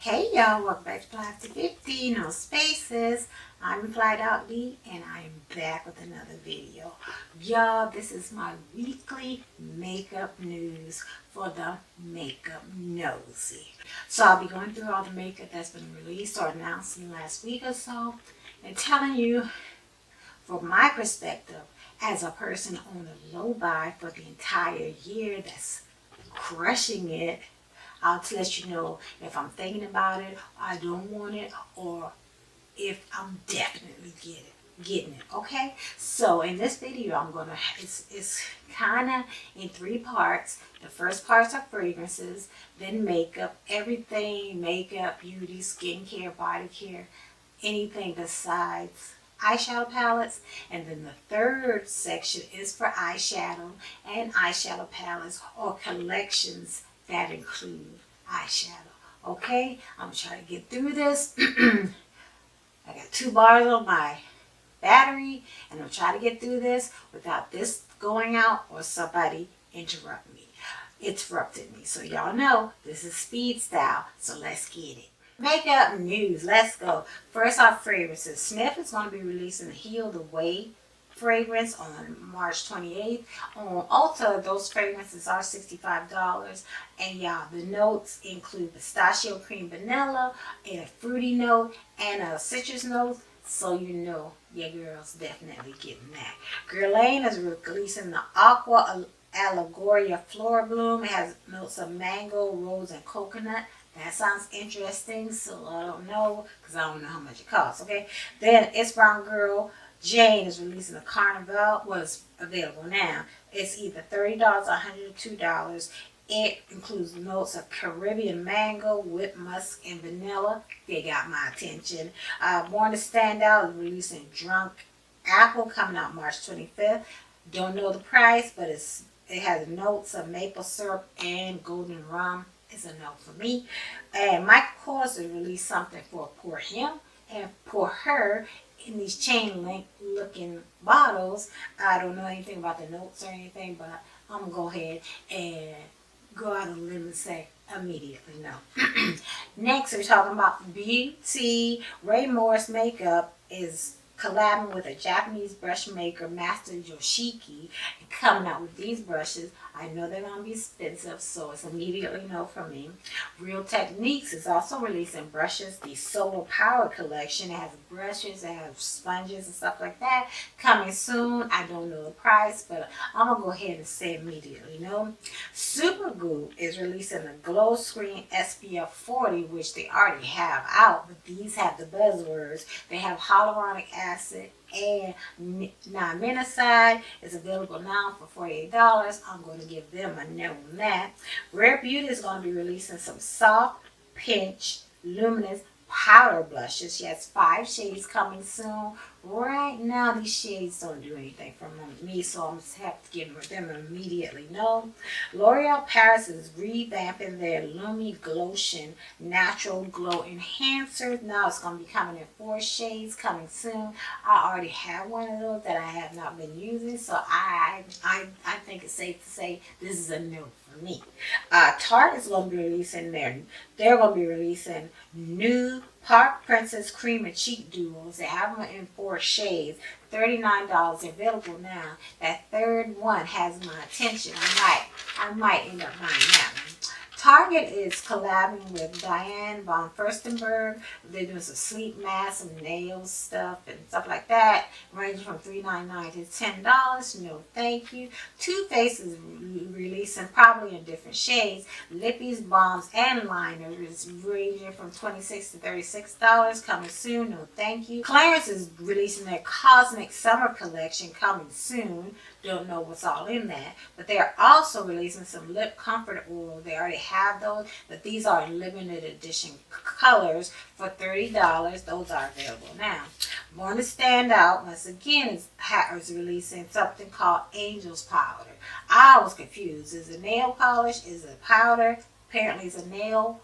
Hey y'all, welcome back to FlyafterFifty, no spaces. I'm Flight Out Lee and I am back with another video. Y'all, this is my weekly makeup news for the Makeup Nosy. So I'll be going through all the makeup that's been released or announced in the last week or so and telling you from my perspective as a person on a low buy for the entire year that's crushing it. I'll let you know if I'm thinking about it, I don't want it, or if I'm definitely getting it, okay? So in this video, I'm gonna, it's kind of in three parts. The first parts are fragrances, then makeup, everything, makeup, beauty, skincare, body care, anything besides eyeshadow palettes. And then the third section is for eyeshadow and eyeshadow palettes or collections that include eyeshadow. Okay, I'm gonna try to get through this. I got 2 bars on my battery and I'm trying to get through this without this going out or somebody interrupting me. So y'all know this is speed style, so let's get it. Makeup news, let's go. First off, fragrances. Sniff is going to be releasing the Heal the Way fragrance on March 28th. On Ulta, those fragrances are $65. And y'all, the notes include pistachio, cream, vanilla, and a fruity note, and a citrus note. So you know your girl's definitely getting that. Guerlain is releasing the Aqua Allegoria Flora Bloom. It has notes of mango, rose, and coconut. That sounds interesting, so I don't know, because I don't know how much it costs, okay? Then It's Brown Girl Jane is releasing a Carnival. Well, it's available now. It's either $30 or $102. It includes notes of Caribbean mango, whipped musk, and vanilla. They got my attention. Born to Stand Out is releasing Drunk Apple, coming out March 25th. Don't know the price, but it has notes of maple syrup and golden rum. It's a no for me. And Michael Kors has released something for him and for her in these chain link looking bottles. I don't know anything about the notes or anything, but I'm gonna go ahead and go out on a limb and say immediately no. Next, we're talking about beauty. Ray Morris Makeup is collabing with a Japanese brush maker, Master Yoshiki, and coming out with these brushes. I know they're going to be expensive, so it's immediately no from me. Real Techniques is also releasing brushes. The Solar Power collection, it has brushes, it has sponges and stuff like that. Coming soon. I don't know the price, but I'm going to go ahead and say immediately no. Supergoop is releasing the Glow Screen SPF 40, which they already have out, but these have the buzzwords. They have hyaluronic acid and niacinamide. Is available now for $48. I'm going to give them a no on that. Rare Beauty is going to be releasing some soft pinch luminous powder blushes. She has 5 shades coming soon. Right now, these shades don't do anything for me, so I'm going to have to give them immediately no. L'Oreal Paris is revamping their Lumi Glotion Natural Glow Enhancer. Now it's going to be coming in 4 shades coming soon. I already have one of those that I have not been using, so I think it's safe to say this is a no for me. Tarte is going to be releasing they're going to be releasing new Park Princess Cream and Cheek Duos. They have them in 4 shades. $39 available now. That third one has my attention. I might end up buying that one. Target is collabing with Diane von Furstenberg. They're doing some sleep masks, some nails stuff, and stuff like that, ranging from $3.99 to $10. No, thank you. Too Faced is releasing, probably in different shades, lippies, balms, and liners, ranging from $26 to $36. Coming soon. No, thank you. Clarins is releasing their Cosmic Summer collection, coming soon. Don't know what's all in that, but they're also releasing some lip comfort oil. They already have those, but these are limited edition colors for $30. Those are available now. Born to Stand Out, once again, is releasing something called Angel's Powder. I was confused. Is it nail polish? Is it powder? Apparently it's a nail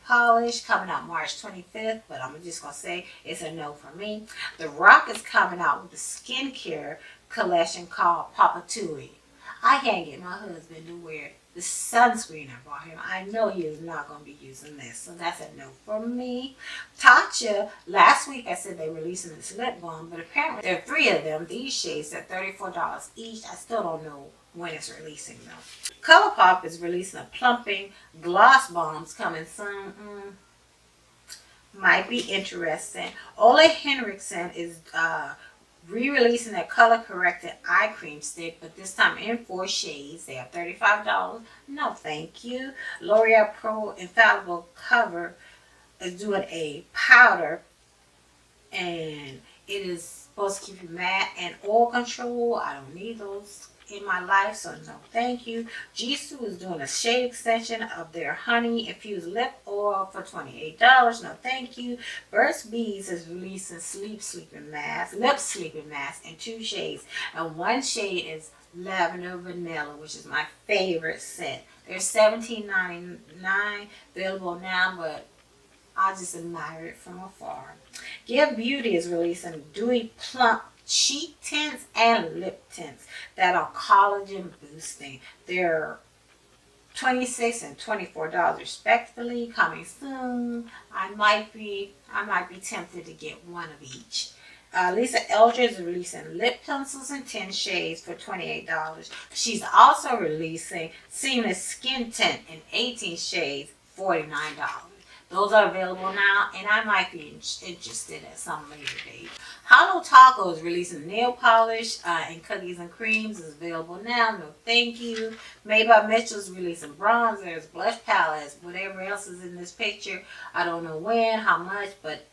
polish, coming out March 25th, but I'm just going to say it's a no for me. The Rock is coming out with a skincare collection called Papa Tui. I can't get my husband to wear the sunscreen I bought him. I know he is not going to be using this, so that's a no for me. Tatcha, last week I said they're releasing this lip balm, but apparently there are 3 of them. These shades are $34 each. I still don't know when it's releasing though. ColourPop is releasing a plumping gloss balms coming soon. Might be interesting. Ole Henriksen is re-releasing their color corrected eye cream stick, but this time in 4 shades. They have $35. No thank you. Loreal Pro Infallible Cover is doing a powder, and it is supposed to keep you matte and oil control. I don't need those in my life, so no thank you. Jisoo is doing a shade extension of their honey infused lip oil for $28. No thank you. Burt's Bees is releasing lip sleeping mask in 2 shades, and 1 shade is lavender vanilla, which is my favorite scent. They're $17.99 available now, but I just admire it from afar. Give Beauty is releasing dewy plump cheek tints and lip tints that are collagen boosting. They're $26 and $24 respectively, coming soon. I might be tempted to get one of each. Lisa Eldridge is releasing lip pencils in 10 shades for $28. She's also releasing seamless skin tint in 18 shades, $49. Those are available now, and I might be interested at some later date. Hollow Taco is releasing nail polish and cookies and creams. Is available now. No thank you. Made by Mitchell is releasing bronzers, blush palettes, whatever else is in this picture. I don't know when, how much, but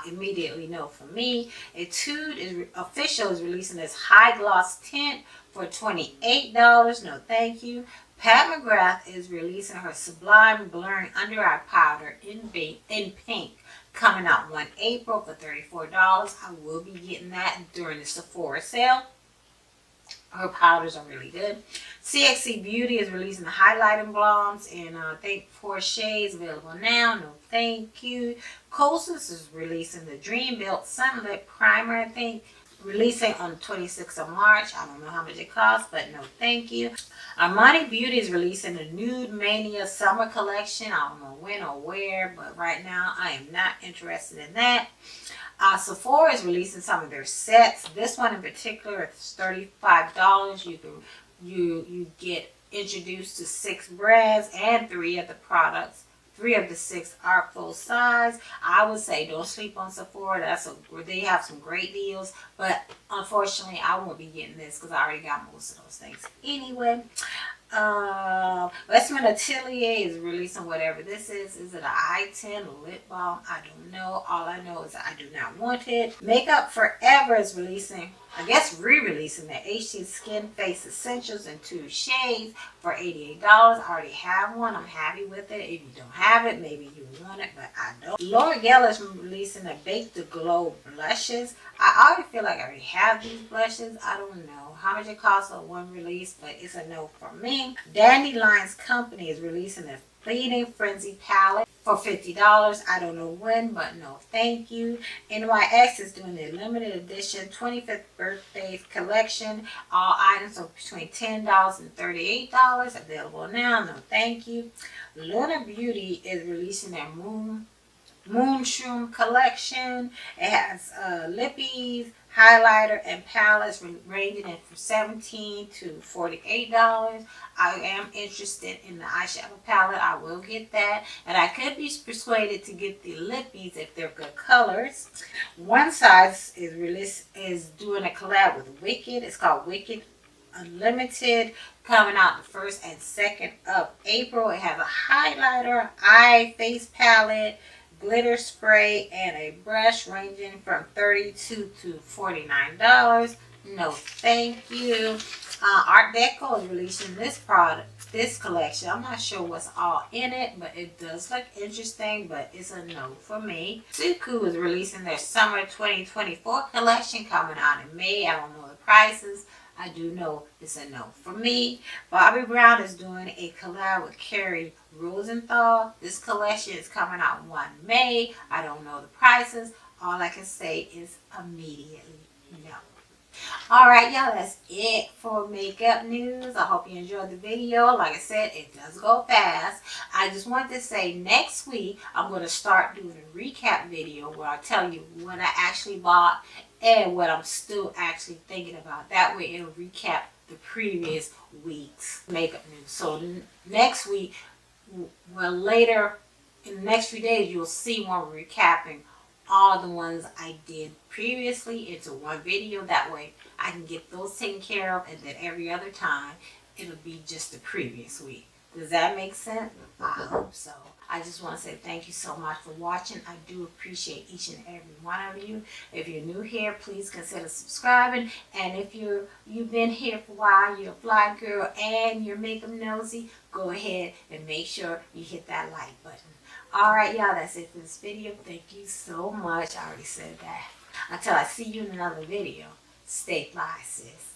immediately no for me. Etude is official is releasing this high gloss tint for $28. No thank you. Pat McGrath is releasing her Sublime Blurring Under Eye Powder in pink, coming out 1 April for $34. I will be getting that during the Sephora sale. Her powders are really good. CXC Beauty is releasing the highlighting balms in I think 4 shades, available now. No thank you. Kosas is releasing the Dream Built Sunlit Primer, I think, releasing on the 26th of March. I don't know how much it costs, but no thank you. Armani Beauty is releasing the Nude Mania Summer Collection. I don't know when or where, but right now I am not interested in that. Sephora is releasing some of their sets. This one in particular is $35. You get introduced to 6 brands and 3 of the products. 3 of the 6 are full size. I would say don't sleep on Sephora. They have some great deals, but unfortunately I won't be getting this because I already got most of those things anyway. Westman Atelier is releasing whatever this is. Is it an eye tint, a lip balm? I don't know. All I know is I do not want it. Makeup Forever is releasing, I guess re-releasing their HD Skin Face Essentials in 2 shades for $88. I already have one. I'm happy with it. If you don't have it, maybe you want it, but I don't. Loreal is releasing the Bake to Glow blushes. I already feel like I already have these blushes. I don't know how much it costs on one release, but it's a no for me. Dandelions Company is releasing a Fleeting Frenzy palette for $50. I don't know when, but no thank you. NYX is doing the limited edition 25th birthday collection. All items are between $10 and $38. Available now. No thank you. Luna Beauty is releasing their Moonshroom collection. It has lippies, highlighter, and palettes ranging from $17 to $48. I am interested in the eyeshadow palette. I will get that, and I could be persuaded to get the lippies if they're good colors. One Size is doing a collab with Wicked. It's called Wicked Unlimited, coming out the 1st and 2nd of April. It has a highlighter, face palette, glitter spray, and a brush ranging from $32 to $49. No thank you. Art Deco is releasing this collection. I'm not sure what's all in it, but it does look interesting, but it's a no for me. Suku is releasing their Summer 2024 collection, coming out in May. I don't know the prices. I do know it's a no for me. Bobbi Brown is doing a collab with Carrie Rosenthal. This collection is coming out 1 May. I don't know the prices. All I can say is immediately no. Alright, y'all, that's it for makeup news. I hope you enjoyed the video. Like I said, it does go fast. I just wanted to say next week, I'm going to start doing a recap video where I tell you what I actually bought and what I'm still actually thinking about. That way it'll recap the previous week's makeup news. So next week, well, later in the next few days, you'll see when we're recapping all the ones I did previously into one video. That way I can get those taken care of, and then every other time it'll be just the previous week. Does that make sense? I hope so. I just want to say thank you so much for watching. I do appreciate each and every one of you. If you're new here, please consider subscribing. And if you've been here for a while, you're a fly girl and you're makeup nosy, go ahead and make sure you hit that like button. Alright, y'all, that's it for this video. Thank you so much. I already said that. Until I see you in another video, stay fly, sis.